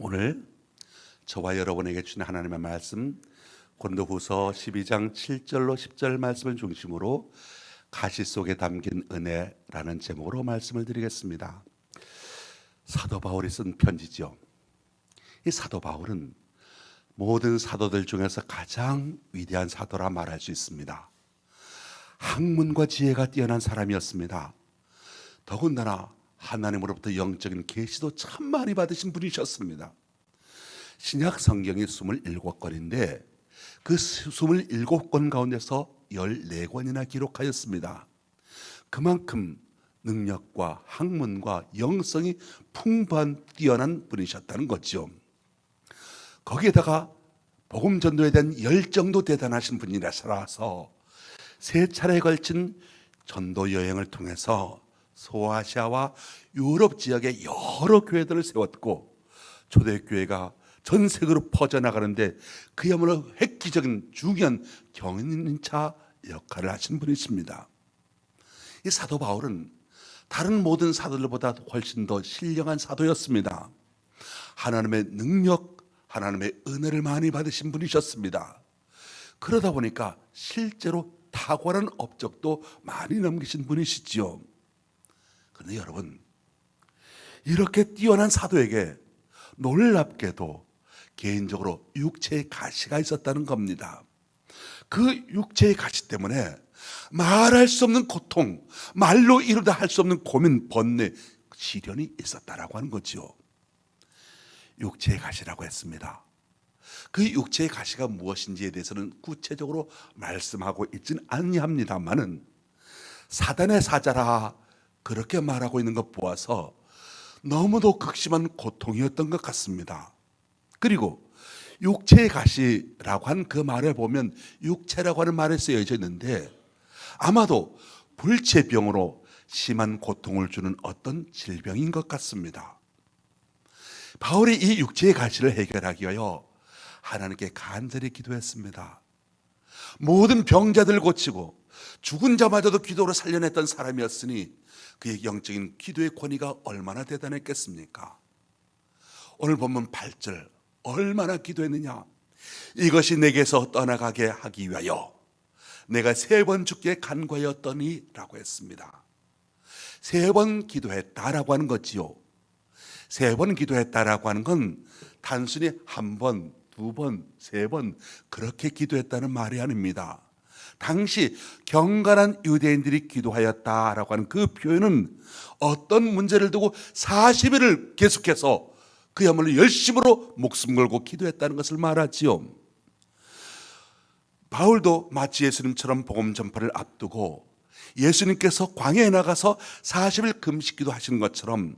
오늘 저와 여러분에게 주신 하나님의 말씀 고린도후서 12장 7절로 10절 말씀을 중심으로 가시 속에 담긴 은혜라는 제목으로 말씀을 드리겠습니다. 사도 바울이 쓴 편지죠. 이 사도 바울은 모든 사도들 중에서 가장 위대한 사도라 말할 수 있습니다. 학문과 지혜가 뛰어난 사람이었습니다. 더군다나 하나님으로부터 영적인 계시도 참 많이 받으신 분이셨습니다. 신약 성경이 27권인데 그 27권 가운데서 14권이나 기록하였습니다. 그만큼 능력과 학문과 영성이 풍부한 뛰어난 분이셨다는 거죠. 거기에다가 복음 전도에 대한 열정도 대단하신 분이라서 세 차례에 걸친 전도 여행을 통해서 소아시아와 유럽 지역의 여러 교회들을 세웠고 초대교회가 전 세계로 퍼져나가는데 그야말로 획기적인 중요한 경인차 역할을 하신 분이십니다. 이 사도 바울은 다른 모든 사도들보다 훨씬 더 신령한 사도였습니다. 하나님의 능력, 하나님의 은혜를 많이 받으신 분이셨습니다. 그러다 보니까 실제로 탁월한 업적도 많이 남기신 분이시죠. 그런데 여러분, 이렇게 뛰어난 사도에게 놀랍게도 개인적으로 육체의 가시가 있었다는 겁니다. 그 육체의 가시 때문에 말할 수 없는 고통, 말로 이루다 할 수 없는 고민, 번뇌, 시련이 있었다라고 하는 거죠. 육체의 가시라고 했습니다. 그 육체의 가시가 무엇인지에 대해서는 구체적으로 말씀하고 있지는 아니합니다만은 사단의 사자라 그렇게 말하고 있는 것 보아서 너무도 극심한 고통이었던 것 같습니다. 그리고 육체의 가시라고 한 그 말에 보면 육체라고 하는 말에 쓰여져 있는데 아마도 불치병으로 심한 고통을 주는 어떤 질병인 것 같습니다. 바울이 이 육체의 가시를 해결하기 위하여 하나님께 간절히 기도했습니다. 모든 병자들 고치고 죽은 자마저도 기도로 살려냈던 사람이었으니 그의 영적인 기도의 권위가 얼마나 대단했겠습니까? 오늘 본문 8절 얼마나 기도했느냐? 이것이 내게서 떠나가게 하기 위하여 내가 3번 주께 간구하였더니 라고 했습니다. 3번 기도했다라고 하는 거지요. 3번 기도했다라고 하는 건 단순히 1번, 2번, 3번 그렇게 기도했다는 말이 아닙니다. 당시 경건한 유대인들이 기도하였다라고 하는 그 표현은 어떤 문제를 두고 40일을 계속해서 그야말로 열심으로 목숨 걸고 기도했다는 것을 말하지요. 바울도 마치 예수님처럼 복음 전파를 앞두고 예수님께서 광야에 나가서 40일 금식 기도하신 것처럼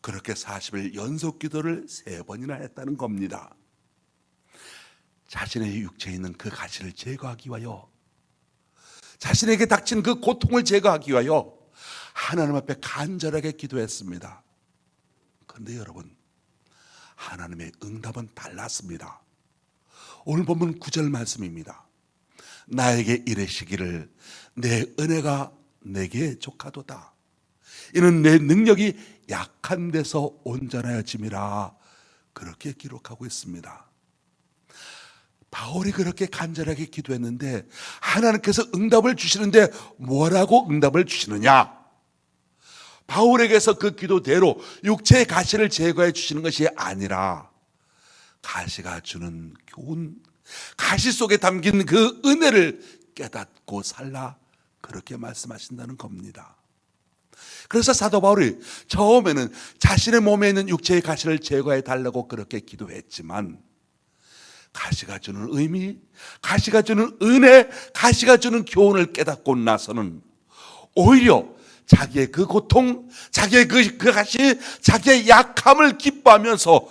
그렇게 40일 연속 기도를 3번이나 했다는 겁니다. 자신의 육체에 있는 그 가시를 제거하기 위하여, 자신에게 닥친 그 고통을 제거하기 위하여 하나님 앞에 간절하게 기도했습니다. 그런데 여러분, 하나님의 응답은 달랐습니다. 오늘 본문 9절 말씀입니다. 나에게 이르시기를 내 은혜가 내게 족하도다. 이는 내 능력이 약한 데서 온전하여짐이라 그렇게 기록하고 있습니다. 바울이 그렇게 간절하게 기도했는데 하나님께서 응답을 주시는데 뭐라고 응답을 주시느냐? 바울에게서 그 기도대로 육체의 가시를 제거해 주시는 것이 아니라 가시가 주는 교훈, 가시 속에 담긴 그 은혜를 깨닫고 살라 그렇게 말씀하신다는 겁니다. 그래서 사도 바울이 처음에는 자신의 몸에 있는 육체의 가시를 제거해 달라고 그렇게 기도했지만 가시가 주는 의미, 가시가 주는 은혜, 가시가 주는 교훈을 깨닫고 나서는 오히려 자기의 그 고통, 자기의 그 가시, 자기의 약함을 기뻐하면서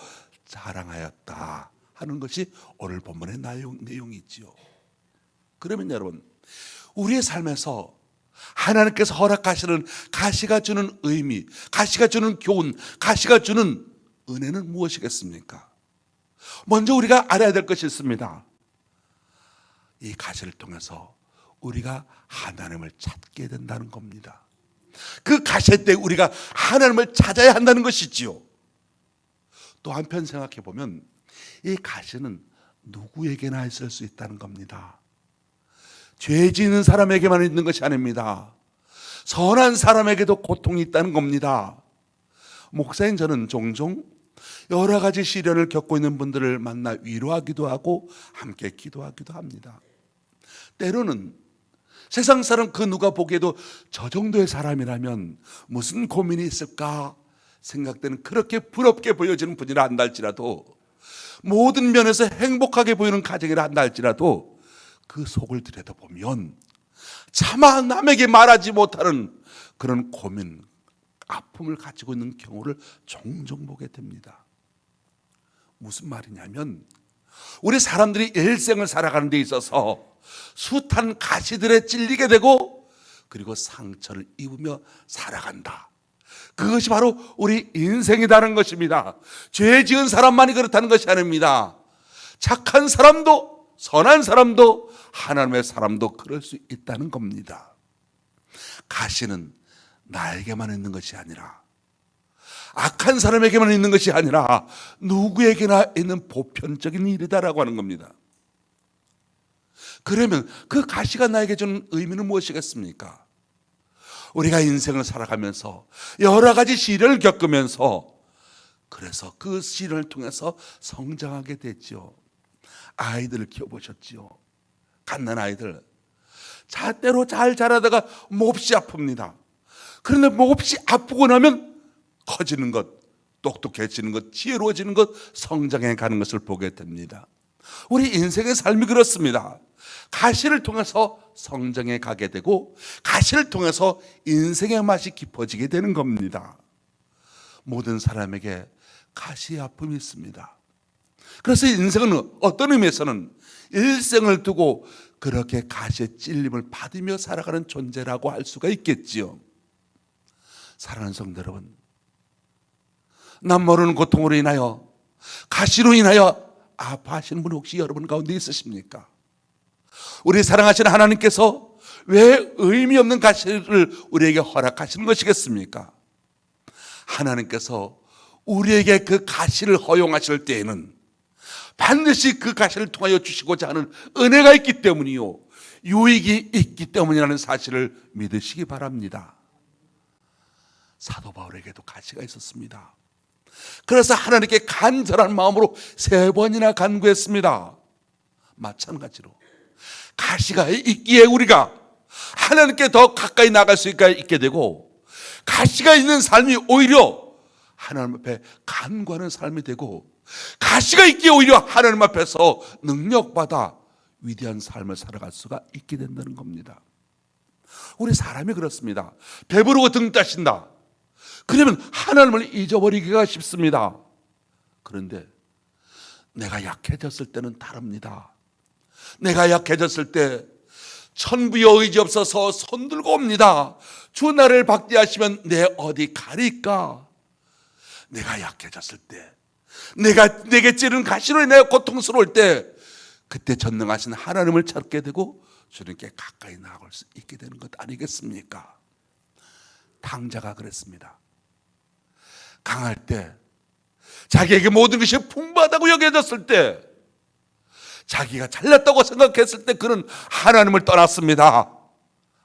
자랑하였다 하는 것이 오늘 본문의 내용이지요. 그러면 여러분, 우리의 삶에서 하나님께서 허락하시는 가시가 주는 의미, 가시가 주는 교훈, 가시가 주는 은혜는 무엇이겠습니까? 먼저 우리가 알아야 될 것이 있습니다. 이 가시를 통해서 우리가 하나님을 찾게 된다는 겁니다. 그 가시 때 우리가 하나님을 찾아야 한다는 것이지요. 또 한편 생각해 보면 이 가시는 누구에게나 있을 수 있다는 겁니다. 죄 지은 사람에게만 있는 것이 아닙니다. 선한 사람에게도 고통이 있다는 겁니다. 목사인 저는 종종 여러 가지 시련을 겪고 있는 분들을 만나 위로하기도 하고 함께 기도하기도 합니다. 때로는 세상 사람 그 누가 보기에도 저 정도의 사람이라면 무슨 고민이 있을까 생각되는 그렇게 부럽게 보여지는 분이라 한다 할지라도, 모든 면에서 행복하게 보이는 가정이라 한다 할지라도 그 속을 들여다보면 차마 남에게 말하지 못하는 그런 고민, 아픔을 가지고 있는 경우를 종종 보게 됩니다. 무슨 말이냐면, 우리 사람들이 일생을 살아가는 데 있어서 숱한 가시들에 찔리게 되고 그리고 상처를 입으며 살아간다. 그것이 바로 우리 인생이라는 것입니다. 죄 지은 사람만이 그렇다는 것이 아닙니다. 착한 사람도 선한 사람도 하나님의 사람도 그럴 수 있다는 겁니다. 가시는 나에게만 있는 것이 아니라, 악한 사람에게만 있는 것이 아니라 누구에게나 있는 보편적인 일이다라고 하는 겁니다. 그러면 그 가시가 나에게 주는 의미는 무엇이겠습니까? 우리가 인생을 살아가면서 여러 가지 시련을 겪으면서, 그래서 그 시련을 통해서 성장하게 됐죠. 아이들을 키워보셨지요. 갓난아이들 때로 잘 자라다가 몹시 아픕니다. 그런데 몹시 아프고 나면 커지는 것, 똑똑해지는 것, 지혜로워지는 것, 성장해 가는 것을 보게 됩니다. 우리 인생의 삶이 그렇습니다. 가시를 통해서 성장해 가게 되고 가시를 통해서 인생의 맛이 깊어지게 되는 겁니다. 모든 사람에게 가시의 아픔이 있습니다. 그래서 인생은 어떤 의미에서는 일생을 두고 그렇게 가시의 찔림을 받으며 살아가는 존재라고 할 수가 있겠지요. 사랑하는 성도 여러분, 남 모르는 고통으로 인하여, 가시로 인하여 아파하시는 분 혹시 여러분 가운데 있으십니까? 우리 사랑하시는 하나님께서 왜 의미 없는 가시를 우리에게 허락하시는 것이겠습니까? 하나님께서 우리에게 그 가시를 허용하실 때에는 반드시 그 가시를 통하여 주시고자 하는 은혜가 있기 때문이요, 유익이 있기 때문이라는 사실을 믿으시기 바랍니다. 사도 바울에게도 가시가 있었습니다. 그래서 하나님께 간절한 마음으로 3번이나 간구했습니다. 마찬가지로 가시가 있기에 우리가 하나님께 더 가까이 나갈 수 있게 되고, 가시가 있는 삶이 오히려 하나님 앞에 간구하는 삶이 되고, 가시가 있기에 오히려 하나님 앞에서 능력받아 위대한 삶을 살아갈 수가 있게 된다는 겁니다. 우리 사람이 그렇습니다. 배부르고 등 따신다. 그러면 하나님을 잊어버리기가 쉽습니다. 그런데 내가 약해졌을 때는 다릅니다. 내가 약해졌을 때 천부의 의지 없어서 손들고 옵니다. 주 나를 박대하시면 내 어디 가리까? 내가 약해졌을 때, 내게 찌른 가시로 인하여 고통스러울 때, 그때 전능하신 하나님을 찾게 되고 주님께 가까이 나아갈 수 있게 되는 것 아니겠습니까? 탕자가 그랬습니다. 강할 때, 자기에게 모든 것이 풍부하다고 여겨졌을 때, 자기가 잘났다고 생각했을 때 그는 하나님을 떠났습니다.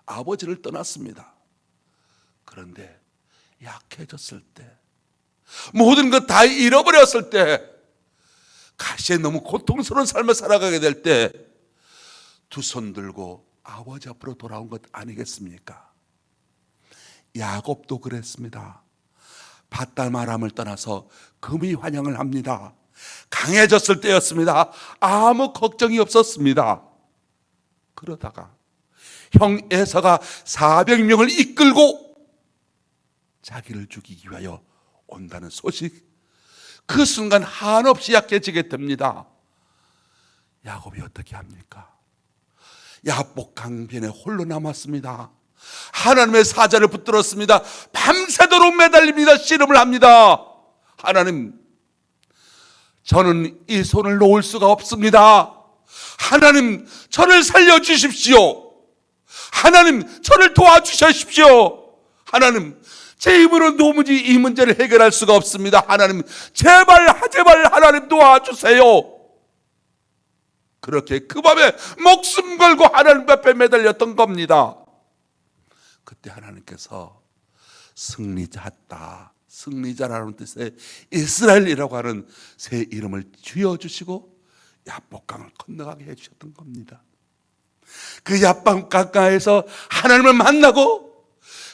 아버지를 떠났습니다. 그런데 약해졌을 때, 모든 것 다 잃어버렸을 때, 가시에 너무 고통스러운 삶을 살아가게 될 때 두 손 들고 아버지 앞으로 돌아온 것 아니겠습니까? 야곱도 그랬습니다. 밧달마람을 떠나서 금이 환영을 합니다. 강해졌을 때였습니다. 아무 걱정이 없었습니다. 그러다가 형 에서가 400명을 이끌고 자기를 죽이기 위하여 온다는 소식, 그 순간 한없이 약해지게 됩니다. 야곱이 어떻게 합니까? 야복 강변에 홀로 남았습니다. 하나님의 사자를 붙들었습니다. 밤새도록 매달립니다. 씨름을 합니다. 하나님, 저는 이 손을 놓을 수가 없습니다. 하나님, 저를 살려주십시오. 하나님, 저를 도와주십시오. 하나님, 제 힘으로는 도무지 이 문제를 해결할 수가 없습니다. 하나님 제발 하나님 도와주세요. 그렇게 그 밤에 목숨 걸고 하나님 앞에 매달렸던 겁니다. 그때 하나님께서 승리자다, 승리자라는 뜻의 이스라엘이라고 하는 새 이름을 지어주시고 야복강을 건너가게 해주셨던 겁니다. 그 야복강가에서 하나님을 만나고,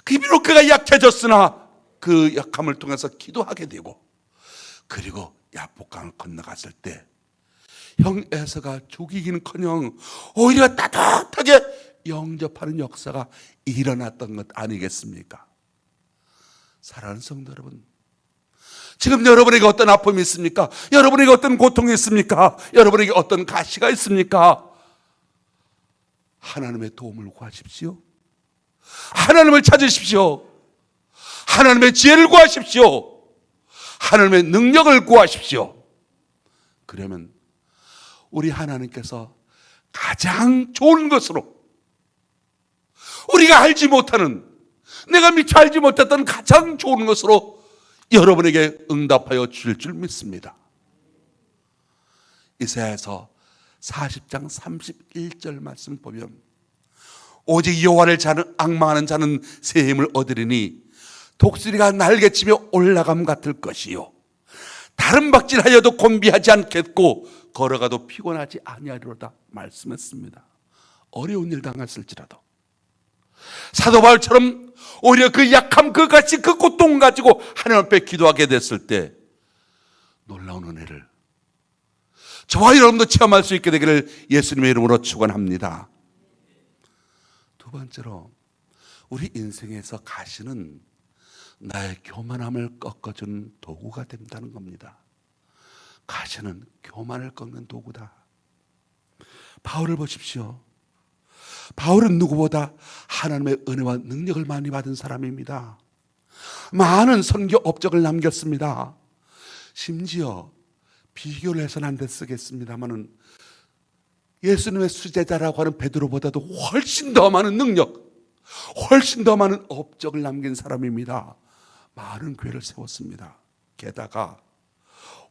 비록 그가 약해졌으나 그 약함을 통해서 기도하게 되고, 그리고 야복강을 건너갔을 때 형 에서가 죽이기는커녕 오히려 따뜻하게 영접하는 역사가 일어났던 것 아니겠습니까? 사랑하는 성도 여러분, 지금 여러분에게 어떤 아픔이 있습니까? 여러분에게 어떤 고통이 있습니까? 여러분에게 어떤 가시가 있습니까? 하나님의 도움을 구하십시오. 하나님을 찾으십시오. 하나님의 지혜를 구하십시오. 하나님의 능력을 구하십시오. 그러면 우리 하나님께서 가장 좋은 것으로, 우리가 알지 못하는, 내가 미처 알지 못했던 가장 좋은 것으로 여러분에게 응답하여 주실 줄 믿습니다. 이사야서 40장 31절 말씀 보면, 오직 여호와를 앙망하는 자는 새 힘을 얻으리니 독수리가 날개치며 올라감 같을 것이요, 다른 박질하여도 곤비하지 않겠고 걸어가도 피곤하지 아니하리로다 말씀했습니다. 어려운 일 당했을지라도 사도 바울처럼 오히려 그 약함, 그 가치, 그 고통 가지고 하나님 앞에 기도하게 됐을 때 놀라운 은혜를 저와 여러분도 체험할 수 있게 되기를 예수님의 이름으로 축원합니다. 두 번째로, 우리 인생에서 가시는 나의 교만함을 꺾어주는 도구가 된다는 겁니다. 가시는 교만을 꺾는 도구다. 바울을 보십시오. 바울은 누구보다 하나님의 은혜와 능력을 많이 받은 사람입니다. 많은 선교 업적을 남겼습니다. 심지어 비교를 해서는 안 됐겠습니다만은 예수님의 수제자라고 하는 베드로보다도 훨씬 더 많은 능력, 훨씬 더 많은 업적을 남긴 사람입니다. 많은 교회를 세웠습니다. 게다가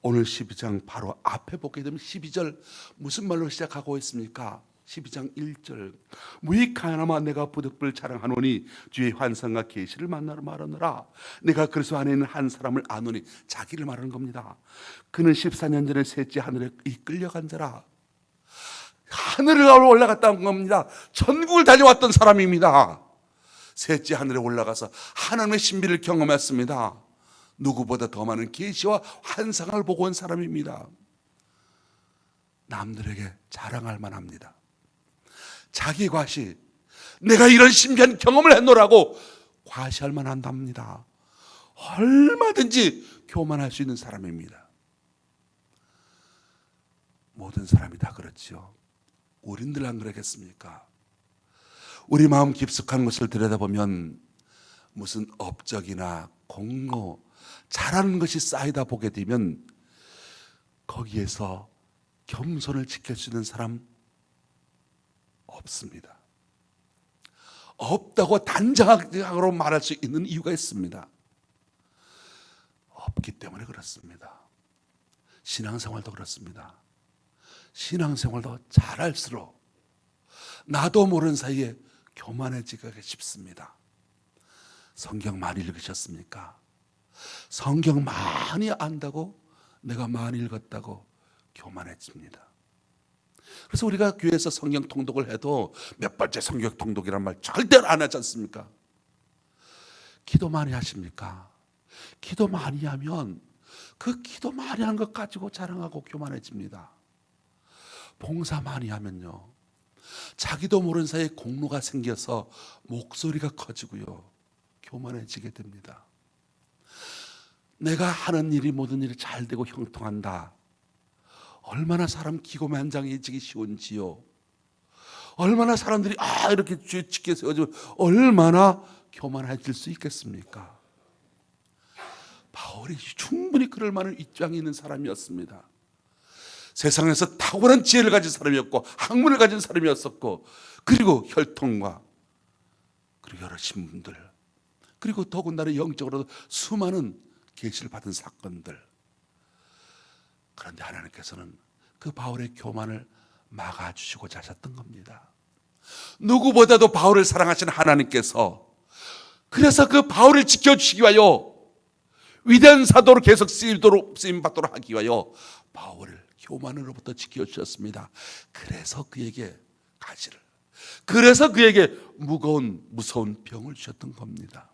오늘 12장 바로 앞에 보게 되면 12절 무슨 말로 시작하고 있습니까? 12장 1절, 무익하나마 내가 부득불 자랑하노니 주의 환상과 계시를 만나러 말하노라. 내가 그리스도 안에 있는 한 사람을 아노니, 자기를 말하는 겁니다. 그는 14년 전에 셋째 하늘에 이끌려간 자라. 하늘을 올라갔다는 겁니다. 천국을 다녀왔던 사람입니다. 셋째 하늘에 올라가서 하나님의 신비를 경험했습니다. 누구보다 더 많은 계시와 환상을 보고 온 사람입니다. 남들에게 자랑할 만합니다. 자기 과시, 내가 이런 신비한 경험을 했노라고 과시할 만한답니다. 얼마든지 교만할 수 있는 사람입니다. 모든 사람이 다 그렇죠. 우린들 안 그러겠습니까? 우리 마음 깊숙한 것을 들여다보면 무슨 업적이나 공로, 잘하는 것이 쌓이다 보게 되면 거기에서 겸손을 지킬 수 있는 사람 없습니다. 없다고 단정하고 말할 수 있는 이유가 있습니다. 없기 때문에 그렇습니다. 신앙생활도 그렇습니다. 신앙생활도 잘할수록 나도 모르는 사이에 교만해지기가 쉽습니다. 성경 많이 읽으셨습니까? 성경 많이 안다고, 내가 많이 읽었다고 교만해집니다. 그래서 우리가 교회에서 성경 통독을 해도 몇 번째 성경 통독이란 말 절대로 안 하지 않습니까? 기도 많이 하십니까? 기도 많이 하면 그 기도 많이 한 것 가지고 자랑하고 교만해집니다. 봉사 많이 하면요, 자기도 모르는 사이에 공로가 생겨서 목소리가 커지고요, 교만해지게 됩니다. 내가 하는 일이, 모든 일이 잘 되고 형통한다. 얼마나 사람 기고만장해지기 쉬운지요. 얼마나 사람들이 이렇게 쥐치게 세워지면 얼마나 교만해질 수 있겠습니까? 바울이 충분히 그럴 만한 입장이 있는 사람이었습니다. 세상에서 탁월한 지혜를 가진 사람이었고, 학문을 가진 사람이었었고, 그리고 혈통과 그리고 여러 신분들, 그리고 더군다나 영적으로도 수많은 계시를 받은 사건들. 그런데 하나님께서는 그 바울의 교만을 막아주시고자 하셨던 겁니다. 누구보다도 바울을 사랑하시는 하나님께서 그래서 그 바울을 지켜주시기 위하여 위대한 사도로 계속 쓰임받도록 하기 위하여 바울을 교만으로부터 지켜주셨습니다. 그래서 그에게 가시를, 그래서 그에게 무서운 병을 주셨던 겁니다.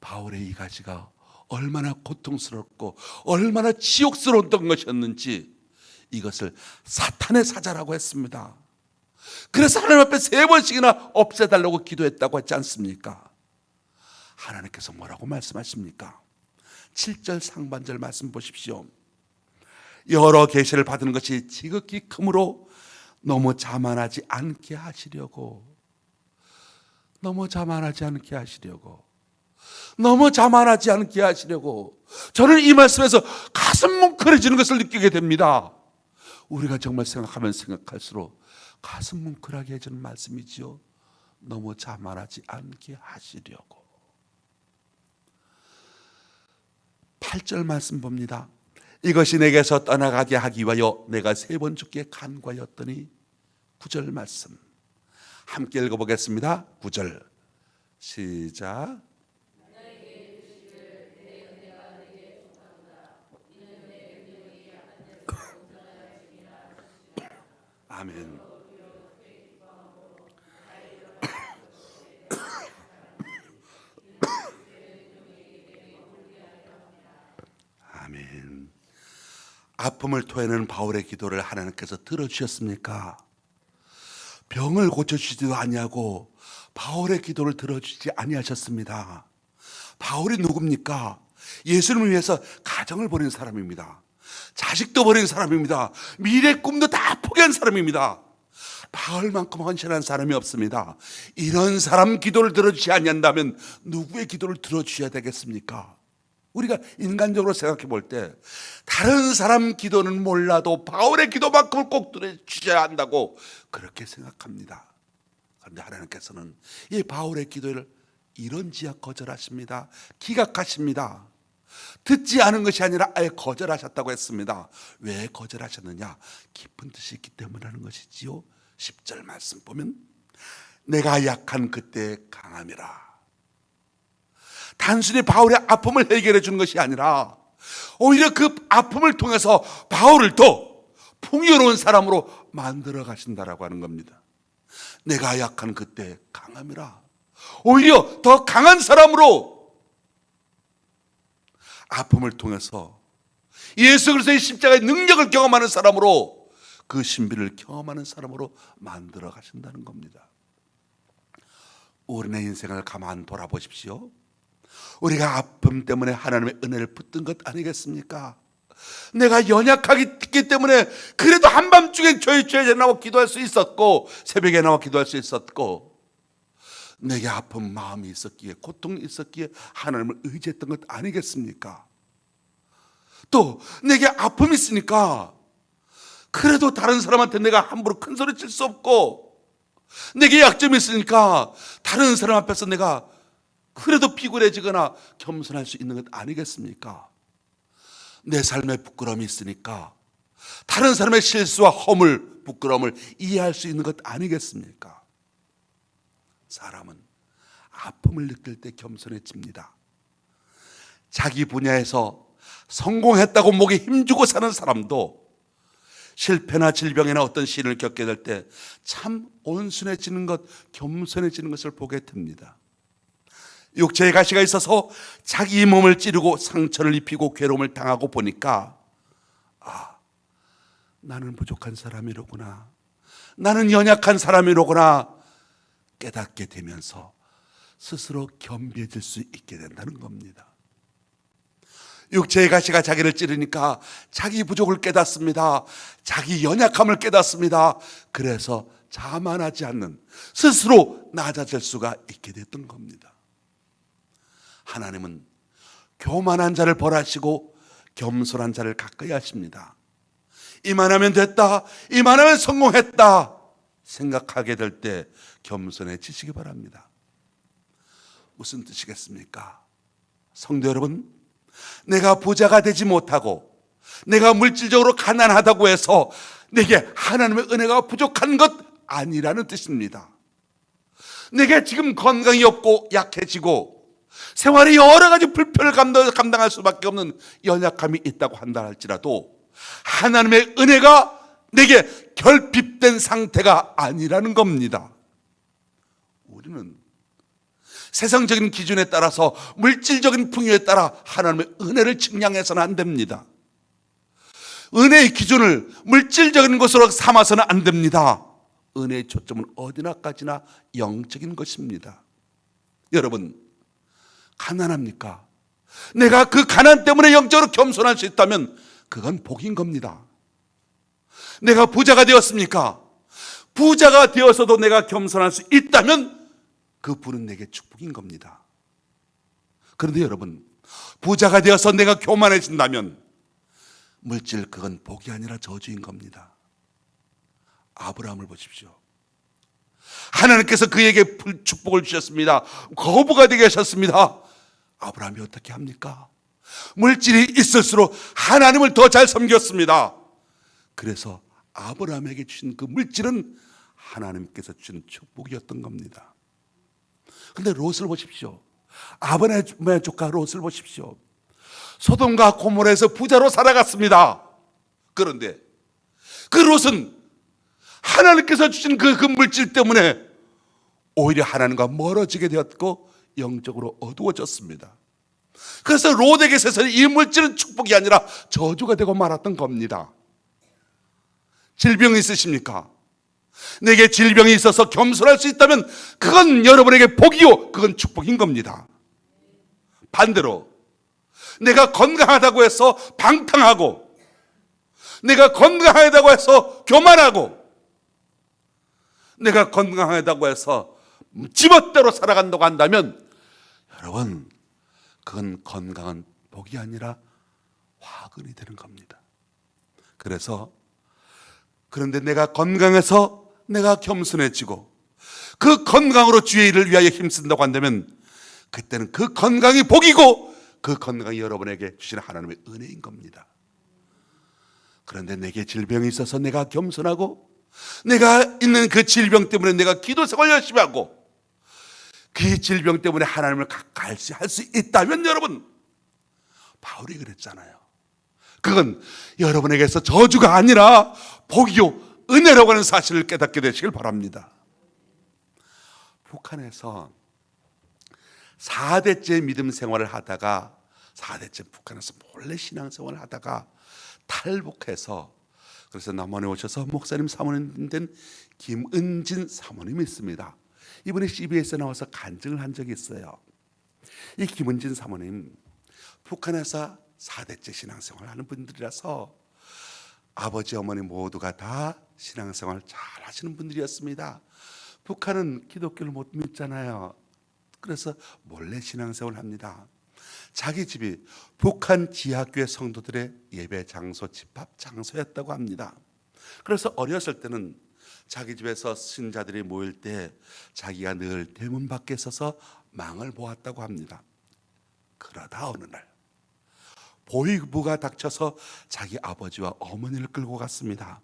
바울의 이 가시가 얼마나 고통스럽고 얼마나 지옥스러웠던 것이었는지 이것을 사탄의 사자라고 했습니다. 그래서 하나님 앞에 3번씩이나 없애달라고 기도했다고 했지 않습니까? 하나님께서 뭐라고 말씀하십니까? 7절 상반절 말씀 보십시오. 여러 계시를 받은 것이 지극히 크므로 너무 자만하지 않게 하시려고, 너무 자만하지 않게 하시려고, 너무 자만하지 않게 하시려고. 저는 이 말씀에서 가슴 뭉클해지는 것을 느끼게 됩니다. 우리가 정말 생각하면 생각할수록 가슴 뭉클하게 해주는 말씀이지요. 너무 자만하지 않게 하시려고. 8절 말씀 봅니다. 이것이 내게서 떠나가게 하기 위하여 내가 3번 주께 간과하였더니. 9절 말씀 함께 읽어보겠습니다. 9절 시작. 아멘. 아멘. 아픔을 토해내는 바울의 기도를 하나님께서 들어주셨습니까? 병을 고쳐주지도 아니하고 바울의 기도를 들어주지 아니하셨습니다. 바울이 누굽니까? 예수님을 위해서 가정을 버린 사람입니다. 자식도 버린 사람입니다. 미래 꿈도 다 포기한 사람입니다. 바울만큼 헌신한 사람이 없습니다. 이런 사람 기도를 들어주지 아니한다면 누구의 기도를 들어주셔야 되겠습니까? 우리가 인간적으로 생각해 볼 때 다른 사람 기도는 몰라도 바울의 기도만큼을 꼭 들어주셔야 한다고 그렇게 생각합니다. 그런데 하나님께서는 이 바울의 기도를 이런지야 거절하십니다. 기각하십니다. 듣지 않은 것이 아니라 아예 거절하셨다고 했습니다. 왜 거절하셨느냐? 깊은 뜻이 있기 때문이라는 것이지요. 10절 말씀 보면 내가 약한 그때 강함이라. 단순히 바울의 아픔을 해결해 주는 것이 아니라 오히려 그 아픔을 통해서 바울을 더 풍요로운 사람으로 만들어 가신다라고 하는 겁니다. 내가 약한 그때 강함이라. 오히려 더 강한 사람으로 아픔을 통해서 예수 그리스도의 십자가의 능력을 경험하는 사람으로, 그 신비를 경험하는 사람으로 만들어 가신다는 겁니다. 우리의 인생을 가만 돌아보십시오. 우리가 아픔 때문에 하나님의 은혜를 붙든 것 아니겠습니까? 내가 연약하기 때문에 그래도 한밤중에 교회에 나와 기도할 수 있었고 새벽에 나와 기도할 수 있었고, 내게 아픈 마음이 있었기에 고통이 있었기에 하나님을 의지했던 것 아니겠습니까? 또 내게 아픔이 있으니까 그래도 다른 사람한테 내가 함부로 큰 소리 칠 수 없고, 내게 약점이 있으니까 다른 사람 앞에서 내가 그래도 비굴해지거나 겸손할 수 있는 것 아니겠습니까? 내 삶에 부끄러움이 있으니까 다른 사람의 실수와 허물, 부끄러움을 이해할 수 있는 것 아니겠습니까? 사람은 아픔을 느낄 때 겸손해집니다. 자기 분야에서 성공했다고 목에 힘주고 사는 사람도 실패나 질병이나 어떤 시련을 겪게 될 때 참 온순해지는 것, 겸손해지는 것을 보게 됩니다. 육체의 가시가 있어서 자기 몸을 찌르고 상처를 입히고 괴로움을 당하고 보니까 나는 부족한 사람이로구나, 나는 연약한 사람이로구나 깨닫게 되면서 스스로 겸비해질 수 있게 된다는 겁니다. 육체의 가시가 자기를 찌르니까 자기 부족을 깨닫습니다. 자기 연약함을 깨닫습니다. 그래서 자만하지 않는, 스스로 낮아질 수가 있게 됐던 겁니다. 하나님은 교만한 자를 벌하시고 겸손한 자를 가까이 하십니다. 이만하면 됐다, 이만하면 성공했다 생각하게 될 때 겸손해지시기 바랍니다. 무슨 뜻이겠습니까? 성도 여러분, 내가 부자가 되지 못하고 내가 물질적으로 가난하다고 해서 내게 하나님의 은혜가 부족한 것 아니라는 뜻입니다. 내게 지금 건강이 없고 약해지고 생활에 여러 가지 불편을 감당할 수밖에 없는 연약함이 있다고 한다 할지라도 하나님의 은혜가 내게 결핍된 상태가 아니라는 겁니다. 우리는 세상적인 기준에 따라서 물질적인 풍요에 따라 하나님의 은혜를 측량해서는 안 됩니다. 은혜의 기준을 물질적인 것으로 삼아서는 안 됩니다. 은혜의 초점은 어디나까지나 영적인 것입니다. 여러분, 가난합니까? 내가 그 가난 때문에 영적으로 겸손할 수 있다면 그건 복인 겁니다. 내가 부자가 되었습니까? 부자가 되어서도 내가 겸손할 수 있다면 그 부는 내게 축복인 겁니다. 그런데 여러분, 부자가 되어서 내가 교만해진다면 물질, 그건 복이 아니라 저주인 겁니다. 아브라함을 보십시오. 하나님께서 그에게 축복을 주셨습니다. 거부가 되게 하셨습니다. 아브라함이 어떻게 합니까? 물질이 있을수록 하나님을 더 잘 섬겼습니다. 그래서 아브라함에게 주신 그 물질은 하나님께서 주신 축복이었던 겁니다. 그런데 롯을 보십시오. 아브라함의 조카 롯을 보십시오. 소돔과 고모라에서 부자로 살아갔습니다. 그런데 그 롯은 하나님께서 주신 그 물질 때문에 오히려 하나님과 멀어지게 되었고 영적으로 어두워졌습니다. 그래서 롯에게 있어서 이 물질은 축복이 아니라 저주가 되고 말았던 겁니다. 질병이 있으십니까? 내게 질병이 있어서 겸손할 수 있다면 그건 여러분에게 복이요, 그건 축복인 겁니다. 반대로 내가 건강하다고 해서 방탕하고, 내가 건강하다고 해서 교만하고, 내가 건강하다고 해서 지멋대로 살아간다고 한다면 여러분, 그건 건강한 복이 아니라 화근이 되는 겁니다. 그런데 내가 건강해서 내가 겸손해지고 그 건강으로 주의 일을 위하여 힘쓴다고 한다면 그때는 그 건강이 복이고 그 건강이 여러분에게 주시는 하나님의 은혜인 겁니다. 그런데 내게 질병이 있어서 내가 겸손하고 내가 있는 그 질병 때문에 내가 기도 생활 열심히 하고 그 질병 때문에 하나님을 가까이 할 수 있다면 여러분, 바울이 그랬잖아요. 그건 여러분에게서 저주가 아니라 복이요 은혜라고 하는 사실을 깨닫게 되시길 바랍니다. 북한에서 4대째 믿음 생활을 하다가 4대째 북한에서 몰래 신앙생활을 하다가 탈북해서 그래서 남원에 오셔서 목사님 사모님 된 김은진 사모님이 있습니다. 이분이 CBS에 나와서 간증을 한 적이 있어요. 이 김은진 사모님 북한에서 4대째 신앙생활을 하는 분들이라서 아버지 어머니 모두가 다 신앙생활 잘 하시는 분들이었습니다. 북한은 기독교를 못 믿잖아요. 그래서 몰래 신앙생활을 합니다. 자기 집이 북한 지하교회 성도들의 예배 장소, 집합 장소였다고 합니다. 그래서 어렸을 때는 자기 집에서 신자들이 모일 때 자기가 늘 대문 밖에 서서 망을 보았다고 합니다. 그러다 어느 날 보위부가 닥쳐서 자기 아버지와 어머니를 끌고 갔습니다.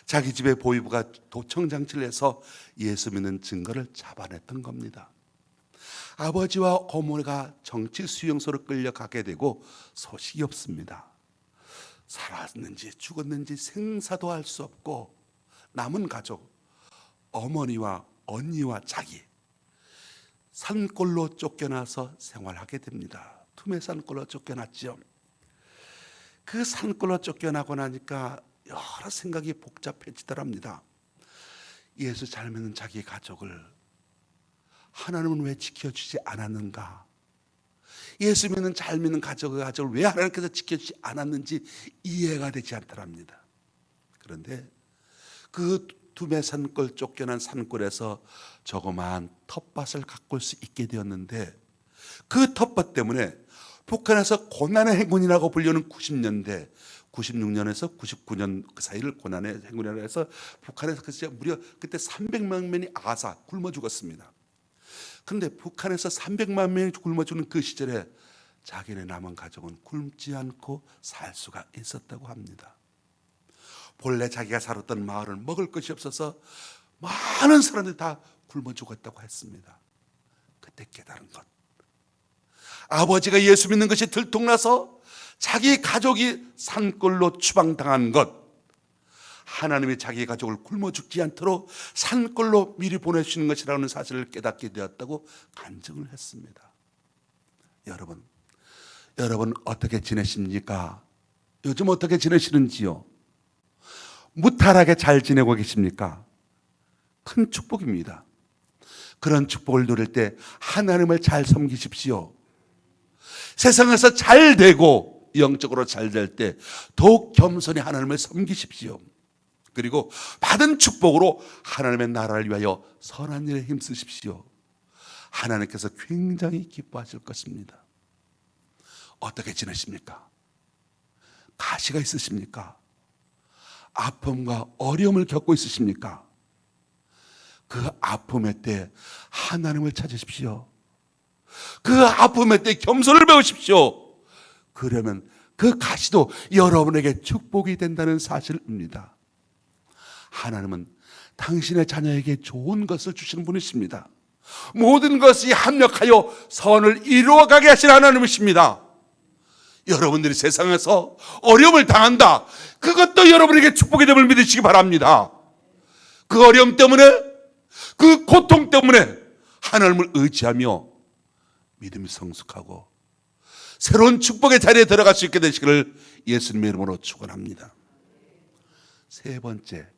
자기 집에 보위부가 도청장치를 해서 예수 믿는 증거를 잡아냈던 겁니다. 아버지와 어머니가 정치 수용소로 끌려가게 되고 소식이 없습니다. 살았는지 죽었는지 생사도 알 수 없고 남은 가족, 어머니와 언니와 자기 산골로 쫓겨나서 생활하게 됩니다. 툼의 산골로 쫓겨났죠. 그 산골로 쫓겨나고 나니까 여러 생각이 복잡해지더랍니다. 예수 잘 믿는 자기 가족을 하나님은 왜 지켜주지 않았는가? 예수 믿는 잘 믿는 가족을 왜 하나님께서 지켜주지 않았는지 이해가 되지 않더랍니다. 그런데 그 둠의 산골 쫓겨난 산골에서 조그마한 텃밭을 가꿀 수 있게 되었는데 그 텃밭 때문에 북한에서 고난의 행군이라고 불리는 90년대 96년에서 99년 그 사이를 고난의 행군이라고 해서 북한에서 무려 그때 300만 명이 굶어 죽었습니다. 그런데 북한에서 300만 명이 굶어 죽는 그 시절에 자기네 남은 가족은 굶지 않고 살 수가 있었다고 합니다. 본래 자기가 살았던 마을은 먹을 것이 없어서 많은 사람들이 다 굶어 죽었다고 했습니다. 그때 깨달은 것, 아버지가 예수 믿는 것이 들통나서 자기 가족이 산골로 추방당한 것, 하나님이 자기 가족을 굶어 죽지 않도록 산골로 미리 보내주시는 것이라는 사실을 깨닫게 되었다고 간증을 했습니다. 여러분 어떻게 지내십니까? 요즘 어떻게 지내시는지요? 무탈하게 잘 지내고 계십니까? 큰 축복입니다. 그런 축복을 누릴 때 하나님을 잘 섬기십시오. 세상에서 잘 되고 영적으로 잘 될 때 더욱 겸손히 하나님을 섬기십시오. 그리고 받은 축복으로 하나님의 나라를 위하여 선한 일에 힘쓰십시오. 하나님께서 굉장히 기뻐하실 것입니다. 어떻게 지내십니까? 가시가 있으십니까? 아픔과 어려움을 겪고 있으십니까? 그 아픔의 때 하나님을 찾으십시오. 그 아픔의 때 겸손을 배우십시오. 그러면 그 가시도 여러분에게 축복이 된다는 사실입니다. 하나님은 당신의 자녀에게 좋은 것을 주시는 분이십니다. 모든 것이 합력하여 선을 이루어가게 하시는 하나님이십니다. 여러분들이 세상에서 어려움을 당한다, 그것도 여러분에게 축복이 됨을 믿으시기 바랍니다. 그 어려움 때문에, 그 고통 때문에 하나님을 의지하며 믿음이 성숙하고 새로운 축복의 자리에 들어갈 수 있게 되시기를 예수님의 이름으로 축원합니다. 세 번째,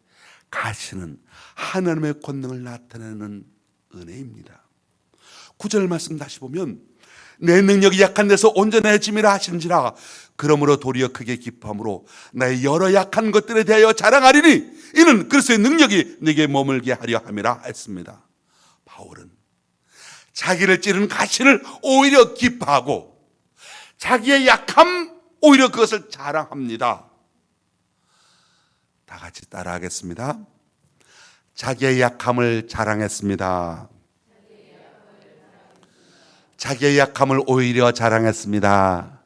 가시는 하나님의 권능을 나타내는 은혜입니다. 9절 말씀 다시 보면 내 능력이 약한 데서 온전해짐이라 하시는지라 그러므로 도리어 크게 기뻐함으로 나의 여러 약한 것들에 대하여 자랑하리니 이는 그리스도의 능력이 내게 머물게 하려 함이라 했습니다. 바울은 자기를 찌르는 가시를 오히려 기뻐하고 자기의 약함 오히려 그것을 자랑합니다. 다 같이 따라하겠습니다. 자기의 약함을 자랑했습니다. 자기의 약함을 오히려 자랑했습니다.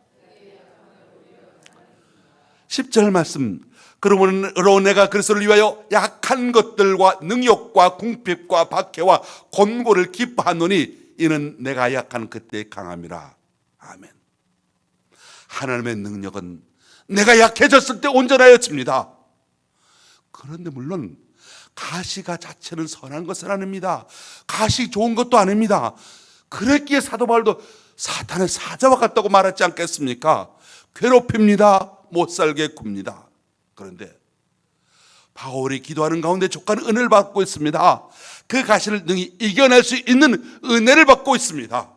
10절 말씀, 그러므로 내가 그리스도를 위하여 약한 것들과 능욕과 궁핍과 박해와 곤고를 기뻐하노니 이는 내가 약한 그때의 강함이라. 아멘. 하나님의 능력은 내가 약해졌을 때 온전하여집니다. 그런데 물론 가시가 자체는 선한 것은 아닙니다. 가시 좋은 것도 아닙니다. 그랬기에 사도 바울도 사탄의 사자와 같다고 말했지 않겠습니까? 괴롭힙니다. 못살게 굽니다. 그런데 바울이 기도하는 가운데 족한 은혜를 받고 있습니다. 그 가시를 능히 이겨낼 수 있는 은혜를 받고 있습니다.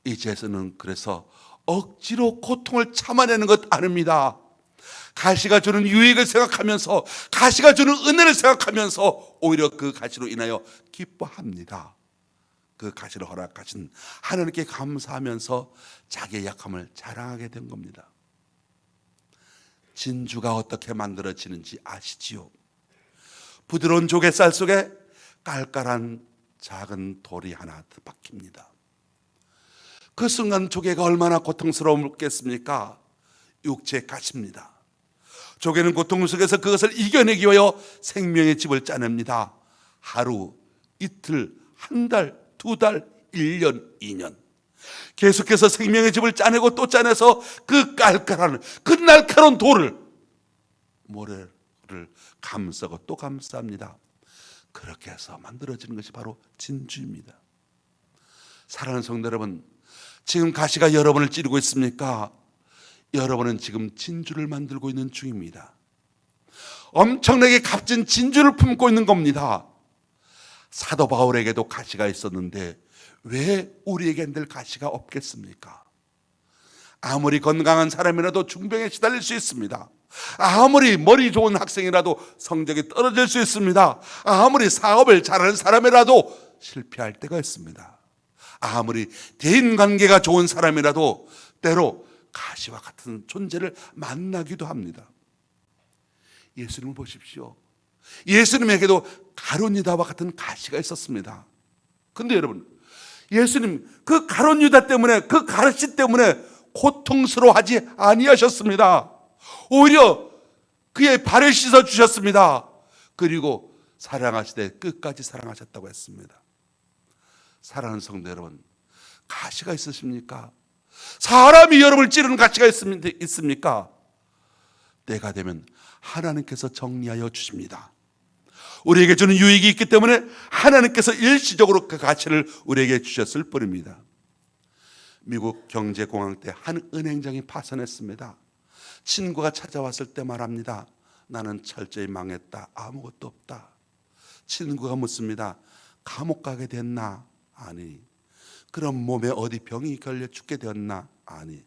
이제서는 그래서 억지로 고통을 참아내는 것 아닙니다. 가시가 주는 유익을 생각하면서, 가시가 주는 은혜를 생각하면서 오히려 그 가시로 인하여 기뻐합니다. 그 가시를 허락하신 하나님께 감사하면서 자기의 약함을 자랑하게 된 겁니다. 진주가 어떻게 만들어지는지 아시지요? 부드러운 조개살 속에 깔깔한 작은 돌이 하나 박힙니다. 그 순간 조개가 얼마나 고통스러웠겠습니까? 육체의 가시입니다. 조개는 고통 속에서 그것을 이겨내기 위하여 생명의 집을 짜냅니다. 하루, 이틀, 한 달, 두 달, 1년, 2년 계속해서 생명의 집을 짜내고 또 짜내서 그 깔깔한, 그 날카로운 돌을, 모래를 감싸고 또 감쌉니다. 그렇게 해서 만들어지는 것이 바로 진주입니다. 사랑하는 성도 여러분, 지금 가시가 여러분을 찌르고 있습니까? 여러분은 지금 진주를 만들고 있는 중입니다. 엄청나게 값진 진주를 품고 있는 겁니다. 사도 바울에게도 가시가 있었는데 왜 우리에겐 늘 가시가 없겠습니까? 아무리 건강한 사람이라도 중병에 시달릴 수 있습니다. 아무리 머리 좋은 학생이라도 성적이 떨어질 수 있습니다. 아무리 사업을 잘하는 사람이라도 실패할 때가 있습니다. 아무리 대인관계가 좋은 사람이라도 때로 가시와 같은 존재를 만나기도 합니다. 예수님을 보십시오. 예수님에게도 가룟유다와 같은 가시가 있었습니다. 근데 여러분, 예수님 그 가룟 유다 때문에, 그 가르치 때문에 고통스러워하지 아니하셨습니다. 오히려 그의 발을 씻어 주셨습니다. 그리고 사랑하시되 끝까지 사랑하셨다고 했습니다. 사랑하는 성도 여러분, 가시가 있으십니까? 사람이 여러분을 찌르는 가시가 있습니까? 때가 되면 하나님께서 정리하여 주십니다. 우리에게 주는 유익이 있기 때문에 하나님께서 일시적으로 그 가치를 우리에게 주셨을 뿐입니다. 미국 경제공황 때 한 은행장이 파산했습니다. 친구가 찾아왔을 때 말합니다. 나는 철저히 망했다. 아무것도 없다. 친구가 묻습니다. 감옥 가게 됐나? 아니. 그럼 몸에 어디 병이 걸려 죽게 되었나? 아니.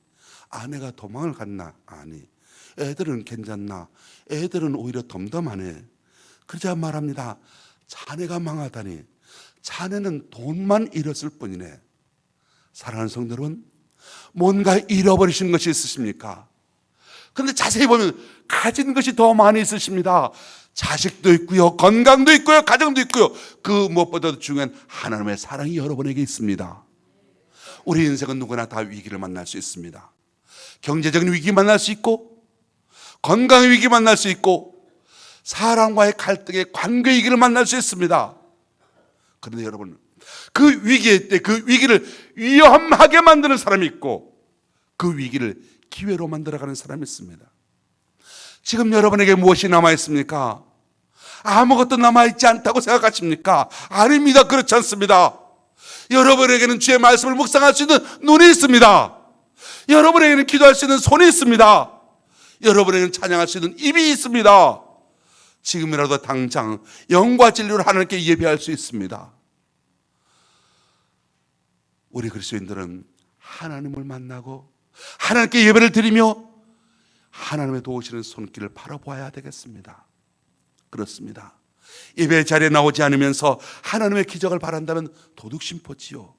아내가 도망을 갔나? 아니. 애들은 괜찮나? 애들은 오히려 덤덤하네. 그러자 말합니다. 자네가 망하다니. 자네는 돈만 잃었을 뿐이네. 사랑하는 성도 여러분, 뭔가 잃어버리신 것이 있으십니까? 그런데 자세히 보면 가진 것이 더 많이 있으십니다. 자식도 있고요, 건강도 있고요, 가정도 있고요. 그 무엇보다도 중요한 하나님의 사랑이 여러분에게 있습니다. 우리 인생은 누구나 다 위기를 만날 수 있습니다. 경제적인 위기 만날 수 있고, 건강의 위기 만날 수 있고, 사람과의 갈등의 관계 위기를 만날 수 있습니다. 그런데 여러분, 그 위기의 때 그 위기를 위험하게 만드는 사람이 있고, 그 위기를 기회로 만들어가는 사람이 있습니다. 지금 여러분에게 무엇이 남아있습니까? 아무것도 남아있지 않다고 생각하십니까? 아닙니다. 그렇지 않습니다. 여러분에게는 주의 말씀을 묵상할 수 있는 눈이 있습니다. 여러분에게는 기도할 수 있는 손이 있습니다. 여러분에게는 찬양할 수 있는 입이 있습니다. 지금이라도 당장 영과 진리로 하나님께 예배할 수 있습니다. 우리 그리스도인들은 하나님을 만나고 하나님께 예배를 드리며 하나님의 도우시는 손길을 바라보아야 되겠습니다. 그렇습니다. 예배 자리에 나오지 않으면서 하나님의 기적을 바란다면 도둑심포지요.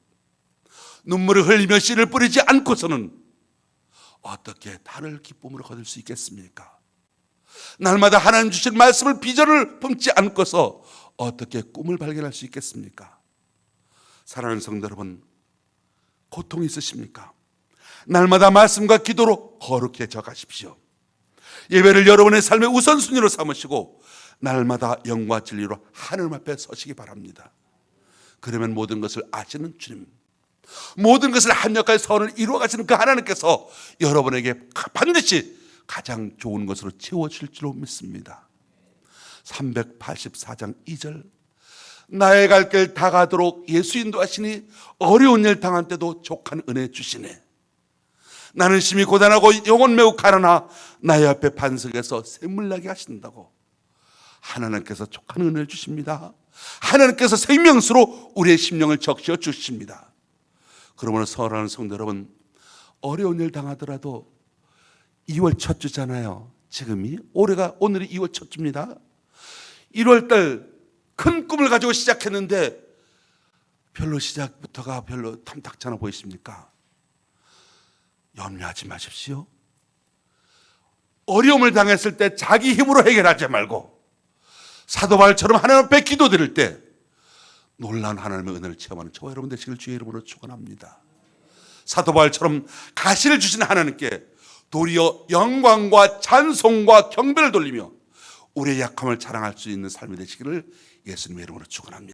눈물을 흘리며 씨를 뿌리지 않고서는 어떻게 다른 기쁨으로 거둘 수 있겠습니까? 날마다 하나님 주신 말씀을 비전을 품지 않고서 어떻게 꿈을 발견할 수 있겠습니까? 사랑하는 성도 여러분, 고통이 있으십니까? 날마다 말씀과 기도로 거룩해져 가십시오. 예배를 여러분의 삶의 우선순위로 삼으시고 날마다 영과 진리로 하나님 앞에 서시기 바랍니다. 그러면 모든 것을 아시는 주님, 모든 것을 합력하여 선을 이루어 가시는 그 하나님께서 여러분에게 반드시 가장 좋은 것으로 채워주실 줄로 믿습니다. 384장 2절, 나의 갈 길 다 가도록 예수 인도하시니 어려운 일 당한 때도 족한 은혜 주시네. 나는 심히 고단하고 영혼 매우 가라나 나의 앞에 반석에서 샘물 나게 하신다고. 하나님께서 족한 은혜를 주십니다. 하나님께서 생명수로 우리의 심령을 적셔 주십니다. 그러므로 사랑하는 성도 여러분, 어려운 일 당하더라도 2월 첫 주잖아요. 지금이 오늘이 2월 첫 주입니다. 1월달 큰 꿈을 가지고 시작했는데 별로 시작부터가 별로 탐탁찮아 보이십니까? 염려하지 마십시오. 어려움을 당했을 때 자기 힘으로 해결하지 말고 사도 바울처럼 하나님 앞에 기도드릴 때 놀라운 하나님의 은혜를 체험하는 저와 여러분 되시길 주의 이름으로 축원합니다. 사도 바울처럼 가시를 주신 하나님께 도리어 영광과 찬송과 경배를 돌리며 우리의 약함을 자랑할 수 있는 삶이 되시기를 예수님의 이름으로 축원합니다.